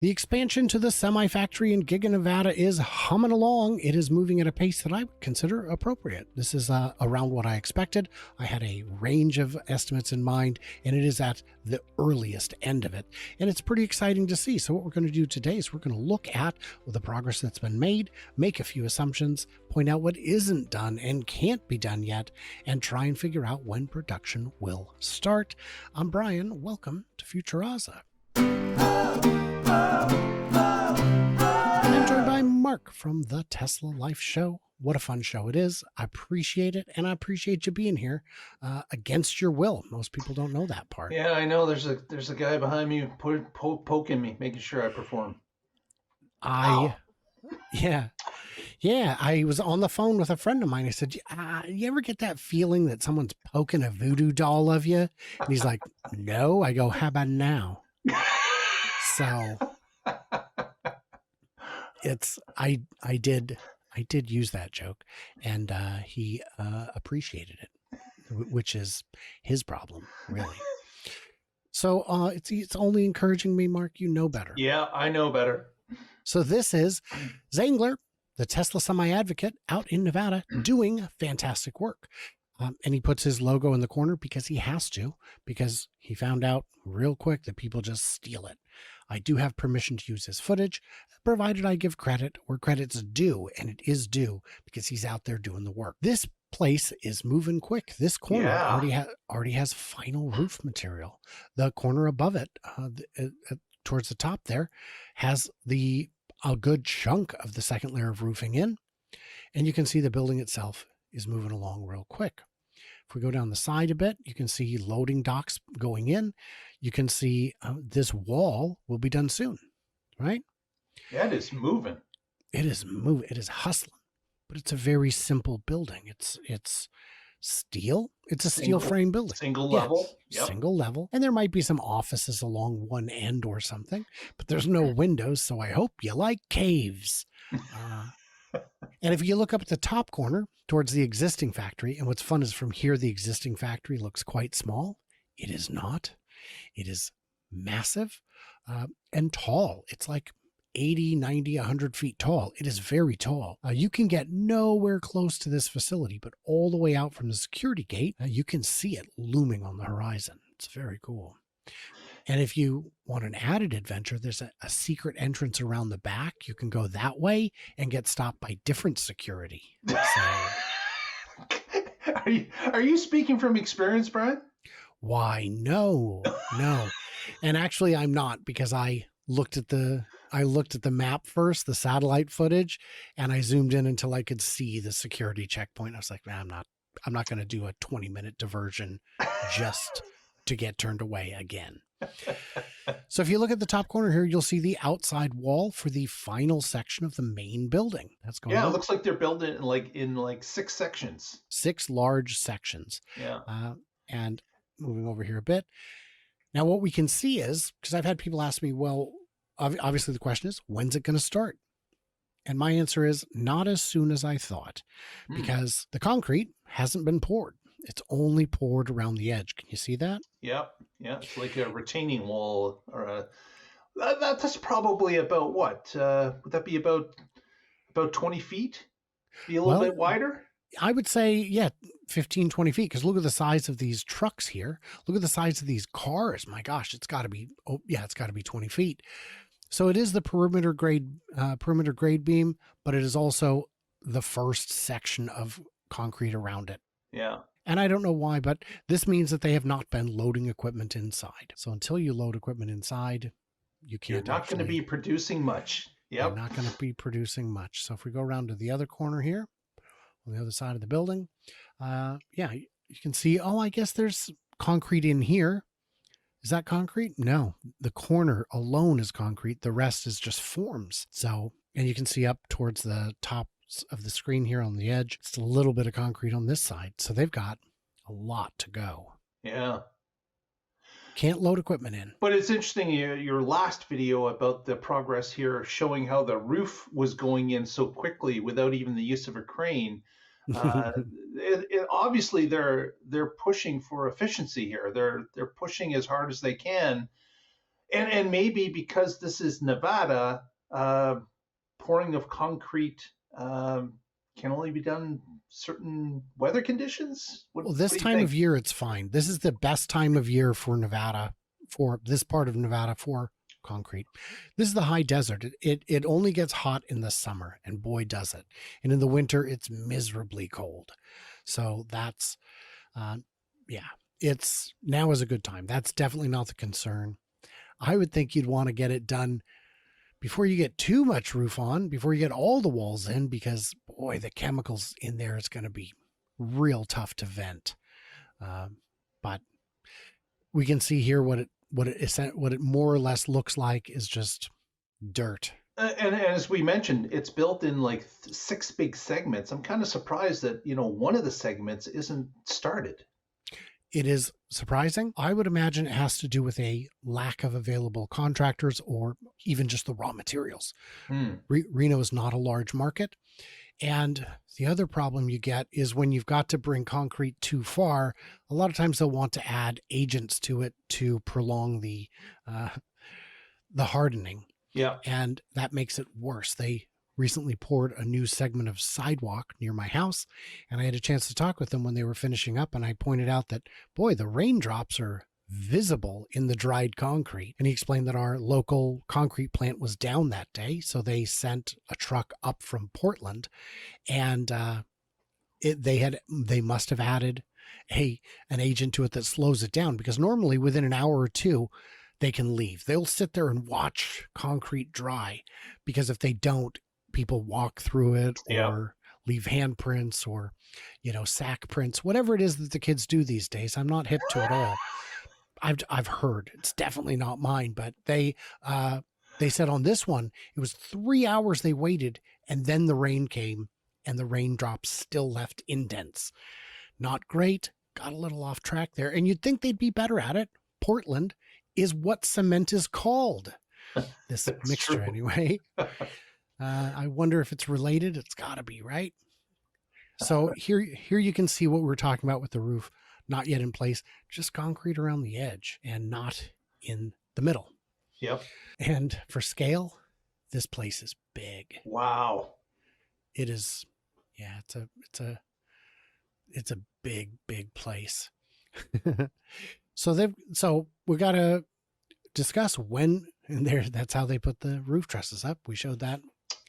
The expansion to the semi-factory in Giga Nevada is humming along. It is moving at a pace that I would consider appropriate. This is around what I expected. I had a range of estimates in mind, and it is at the earliest end of it. And it's pretty exciting to see. So what we're going to do today is we're going to look at the progress that's been made, make a few assumptions, point out what isn't done and can't be done yet, and try and figure out when production will start. I'm Brian. Welcome to Futuraza. And I'm joined by Mark from the Tesla Life Show. What a fun show it is. I appreciate it, and I appreciate you being here against your will. Most people don't know that part. Yeah, I know. There's a guy behind me poking me, making sure I perform. Yeah, I was on the phone with a friend of mine. I said, you ever get that feeling that someone's poking a voodoo doll of you? And he's like, no. I go, how about now? So I did use that joke, and he appreciated it, which is his problem, really. So it's only encouraging me, Mark. You know better. Yeah, I know better. So this is Zangler, the Tesla Semi advocate out in Nevada, doing fantastic work. And he puts his logo in the corner because he has to, because he found out real quick that people just steal it. I do have permission to use his footage, provided I give credit where credit's due, and it is due because he's out there doing the work. This place is moving quick. This corner already has final roof material. The corner above it, towards the top there, has a good chunk of the second layer of roofing in, and you can see the building itself is moving along real quick. If we go down the side a bit, you can see loading docks going in. You can see this wall will be done soon, right? Yeah, it is moving. It is moving. It is hustling, but it's a very simple building. It's steel. It's a steel frame building. Single level. Yep. Single level. And there might be some offices along one end or something, but there's no windows. So I hope you like caves. And if you look up at the top corner towards the existing factory, and what's fun is from here, the existing factory looks quite small. It is not. It is massive and tall. It's like 80, 90, 100 feet tall. It is very tall. You can get nowhere close to this facility, but all the way out from the security gate, you can see it looming on the horizon. It's very cool. And if you want an added adventure, there's a secret entrance around the back. You can go that way and get stopped by different security. So, are you speaking from experience, Brian? Why, no. And actually I'm not, because I looked at the map first, the satellite footage, and I zoomed in until I could see the security checkpoint. I was like, man, I'm not going to do a 20-minute diversion just to get turned away again. So if you look at the top corner here, you'll see the outside wall for the final section of the main building. That's going on. Yeah, it looks like they're building it in 6 sections. 6 large sections. Yeah. And moving over here a bit. Now what we can see is, because I've had people ask me, well, obviously the question is, when's it going to start? And my answer is not as soon as I thought, because the concrete hasn't been poured. It's only poured around the edge. Can you see that? Yep. Yeah. It's like a retaining wall, or that's probably about what? Would that be about 20 feet? Be a little bit wider? I would say, 15, 20 feet. Because look at the size of these trucks here. Look at the size of these cars. My gosh, it's got to be, it's got to be 20 feet. So it is the perimeter grade beam, but it is also the first section of concrete around it. Yeah. And I don't know why, but this means that they have not been loading equipment inside. So until you load equipment inside, you can't. You're not going to be producing much. Yep. You're not going to be producing much. So if we go around to the other corner here, on the other side of the building, you can see, I guess there's concrete in here. Is that concrete? No, the corner alone is concrete. The rest is just forms. So, and you can see up towards the top of the screen here on the edge, it's a little bit of concrete on this side. So they've got a lot to go. Yeah. Can't load equipment in. But it's interesting, your last video about the progress here, showing how the roof was going in so quickly without even the use of a crane. Obviously they're pushing for efficiency here. They're pushing as hard as they can And maybe because this is Nevada, pouring of concrete can only be done certain weather conditions. Well, What this do you time think? of year, it's fine. This is the best time of year for Nevada, for this part of Nevada for concrete. This is the high desert. It only gets hot in the summer, and boy, does it. And in the winter, it's miserably cold. So that's, uh, yeah, it's now is a good time. That's definitely not the concern. I would think you'd want to get it done before you get too much roof on, before you get all the walls in, because boy, the chemicals in there is going to be real tough to vent. Um, but we can see here what it more or less looks like is just dirt. And as we mentioned, it's built in like six big segments. I'm kind of surprised that one of the segments isn't started. It is surprising. I would imagine it has to do with a lack of available contractors or even just the raw materials. Hmm. Reno is not a large market. And the other problem you get is when you've got to bring concrete too far, a lot of times they'll want to add agents to it to prolong the hardening. Yeah. And that makes it worse. They recently poured a new segment of sidewalk near my house, and I had a chance to talk with them when they were finishing up, and I pointed out that, boy, the raindrops are visible in the dried concrete. And he explained that our local concrete plant was down that day, so they sent a truck up from Portland, and they must have added an agent to it that slows it down, because normally within an hour or two they can leave. They'll sit there and watch concrete dry, because if they don't, people walk through it or leave handprints or sack prints, whatever it is that the kids do these days. I'm not hip to it all. I've heard it's definitely not mine, but they said on this one it was 3 hours they waited, and then the rain came and the raindrops still left indents. Not great. Got a little off track there, and you'd think they'd be better at it. Portland is what cement is called. This mixture, True. anyway. I wonder if it's related. It's got to be, right? So here you can see what we're talking about with the roof, not yet in place, just concrete around the edge and not in the middle. Yep. And for scale, this place is big. Wow. It is. Yeah, it's a big place. So we got to discuss when, and that's how they put the roof trusses up. We showed that.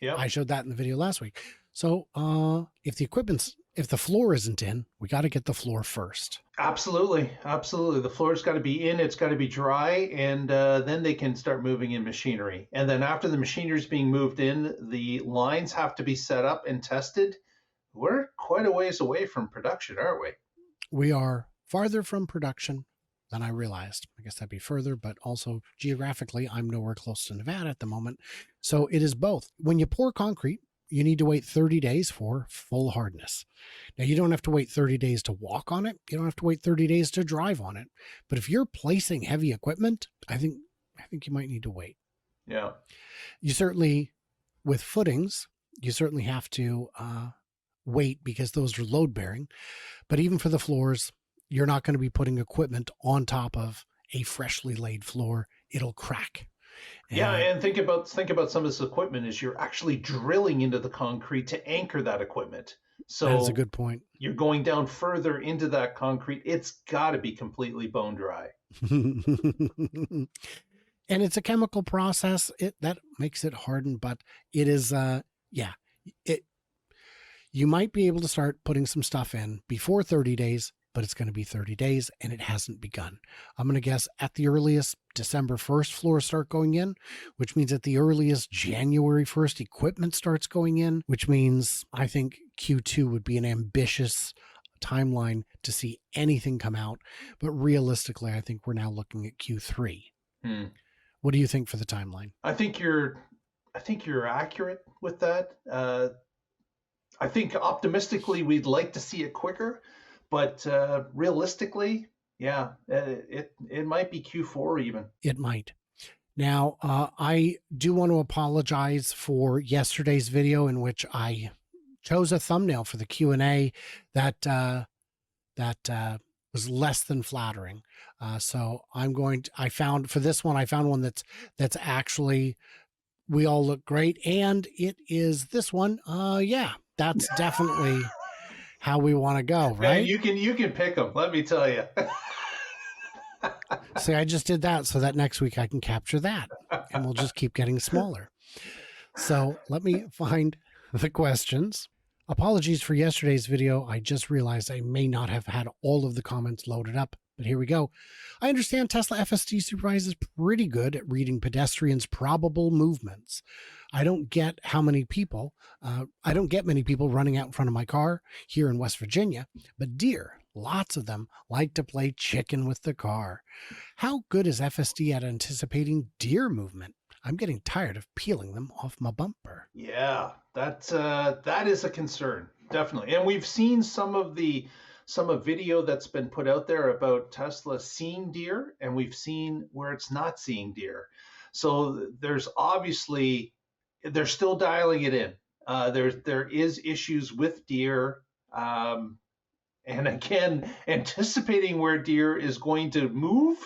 Yep. I showed that in the video last week. So if the floor isn't in, we got to get the floor first. Absolutely. The floor's got to be in, it's got to be dry, and then they can start moving in machinery. And then after the machinery's being moved in, the lines have to be set up and tested. We're quite a ways away from production, aren't we? We are farther from production than I realized. I guess that'd be further, but also geographically, I'm nowhere close to Nevada at the moment. So it is both. When you pour concrete, you need to wait 30 days for full hardness. Now, you don't have to wait 30 days to walk on it. You don't have to wait 30 days to drive on it. But if you're placing heavy equipment, I think you might need to wait. Yeah. You certainly, with footings, you certainly have to wait, because those are load bearing. But even for the floors, you're not going to be putting equipment on top of a freshly laid floor. It'll crack. And think about some of this equipment is you're actually drilling into the concrete to anchor that equipment. So that's a good point. You're going down further into that concrete. It's got to be completely bone dry. And it's a chemical process that makes it harden, but it is you might be able to start putting some stuff in before 30 days, but it's going to be 30 days and it hasn't begun. I'm going to guess at the earliest December 1st floors start going in, which means at the earliest January 1st equipment starts going in, which means I think Q2 would be an ambitious timeline to see anything come out. But realistically, I think we're now looking at Q3. What do you think for the timeline? I think you're accurate with that. I think optimistically we'd like to see it quicker, but realistically, it might be Q4 even. It might. Now, I do want to apologize for yesterday's video in which I chose a thumbnail for the Q&A that was less than flattering. So I found one that's actually, we all look great. And it is this one. Yeah, that's definitely how we want to go. Man, Right. you can pick them. Let me tell you. See, I just did that so that next week I can capture that and we'll just keep getting smaller. So let me find the questions. Apologies for yesterday's video. I just realized I may not have had all of the comments loaded up, but here we go. I understand Tesla FSD Supervise is pretty good at reading pedestrians' probable movements. I don't get many people running out in front of my car here in West Virginia, but deer, lots of them like to play chicken with the car. How good is FSD at anticipating deer movement? I'm getting tired of peeling them off my bumper. Yeah, that is a concern, definitely. And we've seen some of video that's been put out there about Tesla seeing deer, and we've seen where it's not seeing deer. So there's obviously they're still dialing it in. There is issues with deer, and again, anticipating where deer is going to move.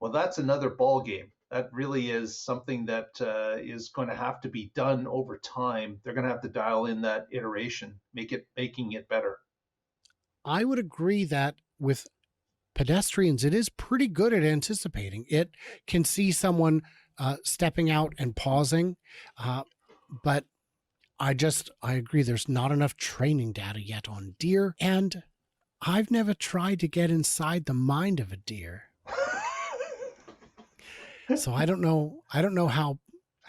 Well, that's another ball game. That really is something that is going to have to be done over time. They're going to have to dial in that iteration, making it better. I would agree that with pedestrians, it is pretty good at anticipating. It can see someone stepping out and pausing, but I agree. There's not enough training data yet on deer, and I've never tried to get inside the mind of a deer. So I don't know how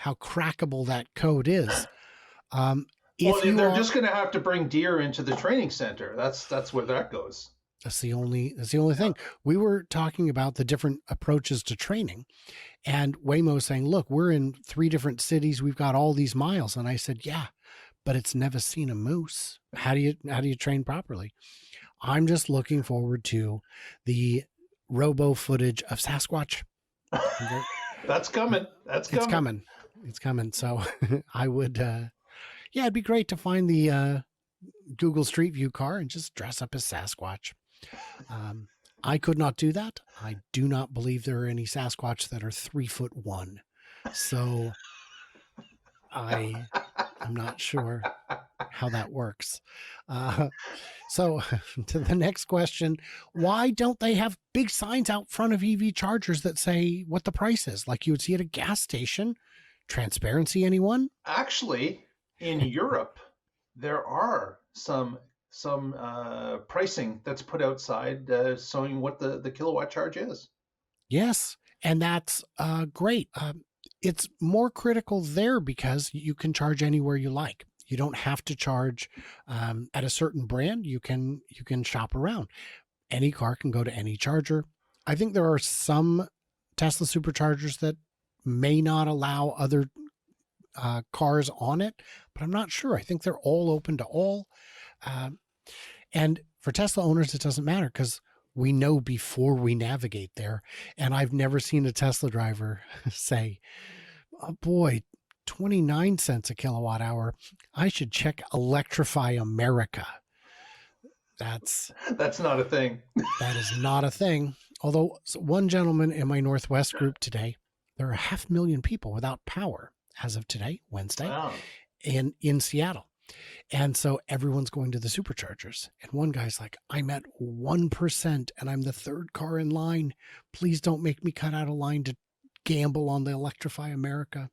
crackable that code is. Well, they're just going to have to bring deer into the training center. That's where that goes. That's the only thing. We were talking about the different approaches to training, and Waymo saying, "Look, we're in 3 different cities. We've got all these miles." And I said, "Yeah, but it's never seen a moose. How do you train properly?" I'm just looking forward to the robo footage of Sasquatch. That's coming. It's coming. So I would, it'd be great to find the Google Street View car and just dress up as Sasquatch. I could not do that. I do not believe there are any Sasquatch that are 3'1". So I'm not sure how that works. So to the next question, why don't they have big signs out front of EV chargers that say what the price is, like you would see at a gas station? Transparency, anyone? Actually, in Europe, there are some pricing that's put outside showing what the kilowatt charge is. Yes, and that's great. It's more critical there because you can charge anywhere you like. You don't have to charge at a certain brand. You can shop around. Any car can go to any charger. I think there are some Tesla superchargers that may not allow other cars on it, but I'm not sure. I think they're all open to all. And for Tesla owners, it doesn't matter because we know before we navigate there. And I've never seen a Tesla driver say, "Oh boy, 29 cents a kilowatt hour. I should check Electrify America." That's not a thing. That is not a thing. Although one gentleman in my Northwest group today, there are 500,000 people without power as of today, Wednesday, Wow. in Seattle. And so everyone's going to the superchargers. And one guy's like, "I'm at 1% and I'm the 3rd car in line. Please don't make me cut out a line to gamble on the Electrify America."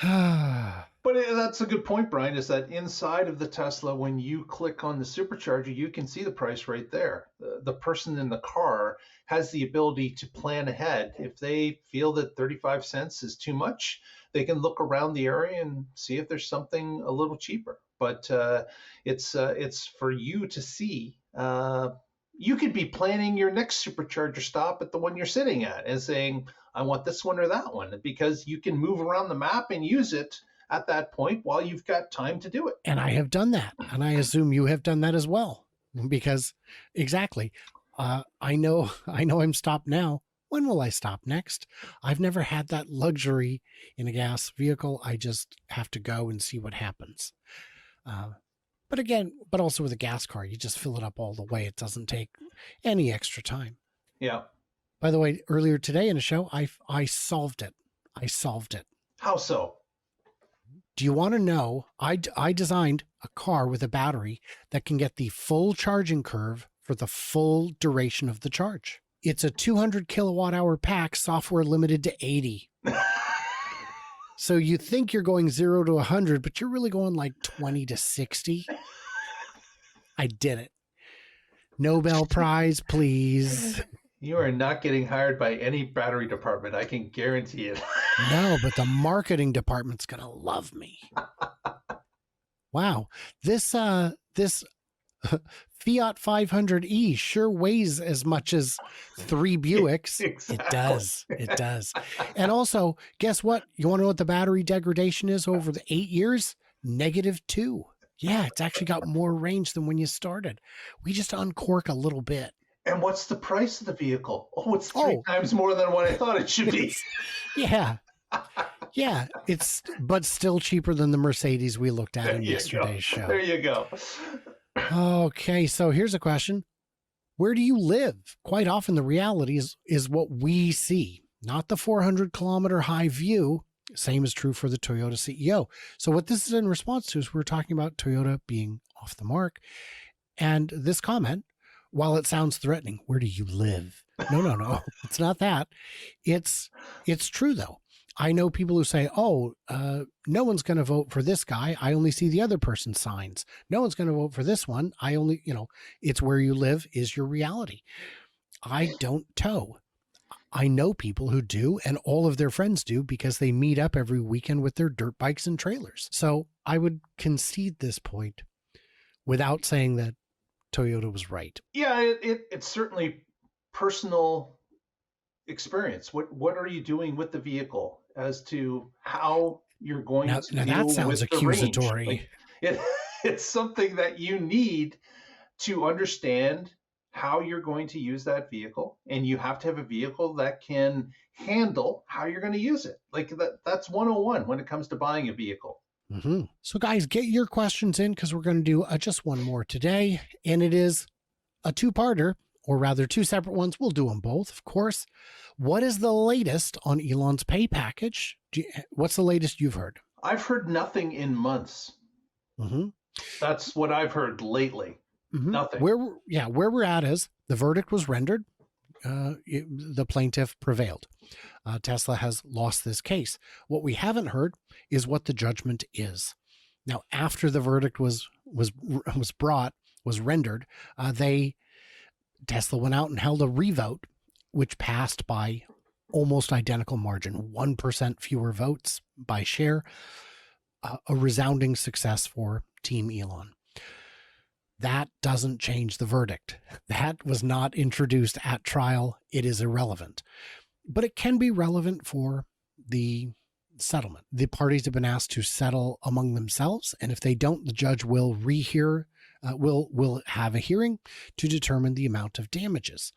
But that's a good point, Brian, is that inside of the Tesla, when you click on the supercharger, you can see the price right there. The person in the car has the ability to plan ahead. If they feel that 35 cents is too much, they can look around the area and see if there's something a little cheaper. But it's for you to see. You could be planning your next supercharger stop at the one you're sitting at and saying, "I want this one or that one," because you can move around the map and use it at that point while you've got time to do it. And I have done that. And I assume you have done that as well, because exactly. I know I'm stopped now. When will I stop next? I've never had that luxury in a gas vehicle. I just have to go and see what happens. But But again, but also with a gas car, you just fill it up all the way. It doesn't take any extra time. Yeah. By the way, earlier today in a show, I solved it. I solved it. How so? Do you want to know? I designed a car with a battery that can get the full charging curve for the full duration of the charge. It's a 200 kilowatt hour pack, software limited to 80. So you think you're going 0 to 100, but you're really going like 20 to 60. I did it. Nobel Prize, please. You are not getting hired by any battery department. I can guarantee it. No, but the marketing department's going to love me. Wow. This Fiat 500e sure weighs as much as 3 Buicks. Exactly. It does. It does. And also, guess what? You want to know what the battery degradation is over the 8 years? -2. Yeah, it's actually got more range than when you started. We just uncork a little bit. And what's the price of the vehicle? Oh, it's 3 times more than what I thought it should be. Yeah. Yeah, but still cheaper than the Mercedes we looked at in There you yesterday's go. show. There you go. Okay, so here's a question. Where do you live? Quite often the reality is what we see, not the 400-kilometer high view. Same is true for the Toyota CEO. So what this is in response to is we're talking about Toyota being off the mark. And this comment, while it sounds threatening, where do you live? No, it's not that. It's true, though. I know people who say, no one's going to vote for this guy. I only see the other person's signs. No one's going to vote for this one. I only, it's where you live is your reality. I don't tow. I know people who do, and all of their friends do, because they meet up every weekend with their dirt bikes and trailers. So I would concede this point without saying that Toyota was right. Yeah, it's certainly personal experience. What are you doing with the vehicle as to how you're going to now deal that sounds with the accusatory. range? Like, it's something that you need to understand how you're going to use that vehicle, and you have to have a vehicle that can handle how you're going to use it. Like that's 101 when it comes to buying a vehicle. Mm-hmm. So guys, get your questions in, because we're going to do just one more today, and it is a two-parter, or rather 2 separate ones. We'll do them both, of course. What is the latest on Elon's pay package? What's the latest you've heard? I've heard nothing in months. Mm-hmm. That's what I've heard lately. Mm-hmm. Nothing. Where we're at is the verdict was rendered. The plaintiff prevailed. Tesla has lost this case. What we haven't heard is what the judgment is. Now, after the verdict was rendered, Tesla went out and held a revote, which passed by almost identical margin, 1% fewer votes by share, a resounding success for Team Elon. That doesn't change the verdict. That was not introduced at trial. It is irrelevant. But it can be relevant for the settlement. The parties have been asked to settle among themselves, and if they don't, the judge will will have a hearing to determine the amount of damages.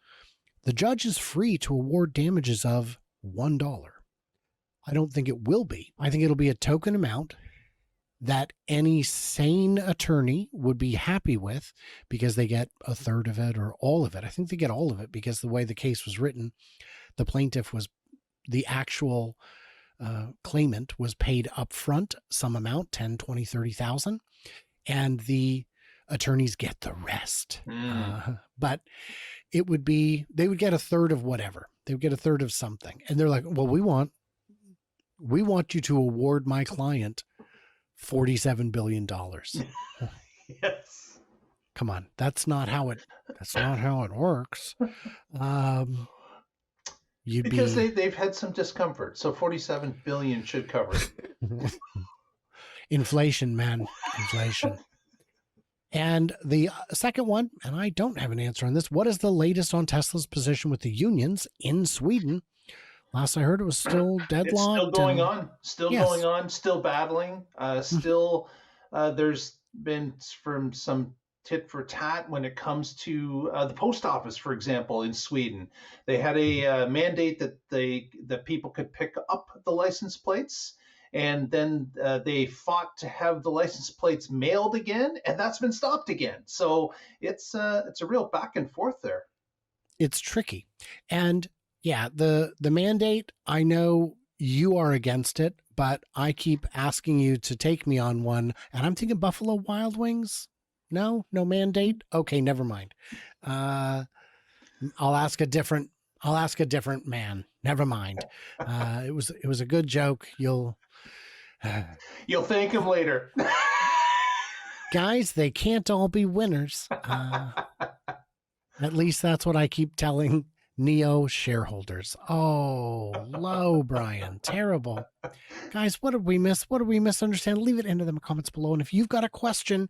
The judge is free to award damages of $1. I don't think it will be. I think it'll be a token amount that any sane attorney would be happy with, because they get a third of it or all of it. I think they get all of it, because the way the case was written, the plaintiff was the actual claimant was paid upfront some amount, 10, 20, 30,000, and the attorneys get the rest. But it would be, they would get a third of whatever. They would get a third of something. And they're like, well, we want you to award my client $47 billion. Yes. Come on. That's not how it works. Because they've had some discomfort. So 47 billion should cover it. Inflation, man. Inflation. And the second one, and I don't have an answer on this. What is the latest on Tesla's position with the unions in Sweden? Last I heard, it was still deadlocked. It's still going on. Still going on. Still battling. Still, there's been from some tit for tat when it comes to the post office, for example, in Sweden. They had a mandate that people could pick up the license plates, and then they fought to have the license plates mailed again, and that's been stopped again. So it's a real back and forth there. It's tricky. And yeah, the mandate, I know you are against it, but I keep asking you to take me on one, and I'm thinking Buffalo Wild Wings. No mandate. Okay, never mind. Uh, I'll ask a different. I'll ask a different man. Never mind. It was a good joke. You'll thank him later. Guys, they can't all be winners. At least that's what I keep telling Neo shareholders. Oh, low, Brian. Terrible. Guys, what did we miss? What did we misunderstand? Leave it into the comments below. And if you've got a question,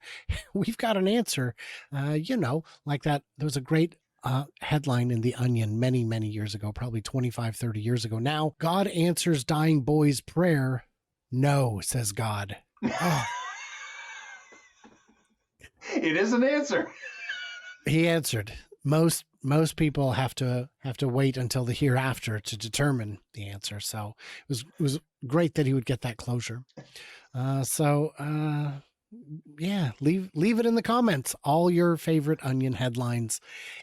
we've got an answer. Like that. There was a great headline in The Onion many, many years ago, probably 25, 30 years ago now. God answers dying boy's prayer. No, says God. Oh. It is an answer. He answered. Most people have to wait until the hereafter to determine the answer. So it was great that he would get that closure. Yeah, leave it in the comments. All your favorite Onion headlines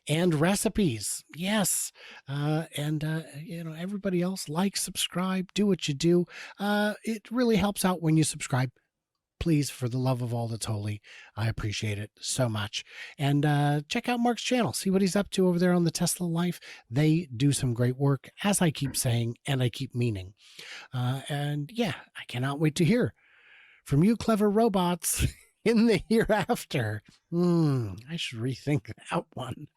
and recipes. Yes. Everybody else, like, subscribe, do what you do. It really helps out when you subscribe. Please, for the love of all that's holy, I appreciate it so much. And check out Mark's channel. See what he's up to over there on the Tesla Life. They do some great work, as I keep saying, and I keep meaning. And yeah, I cannot wait to hear from you clever robots in the hereafter. I should rethink that one.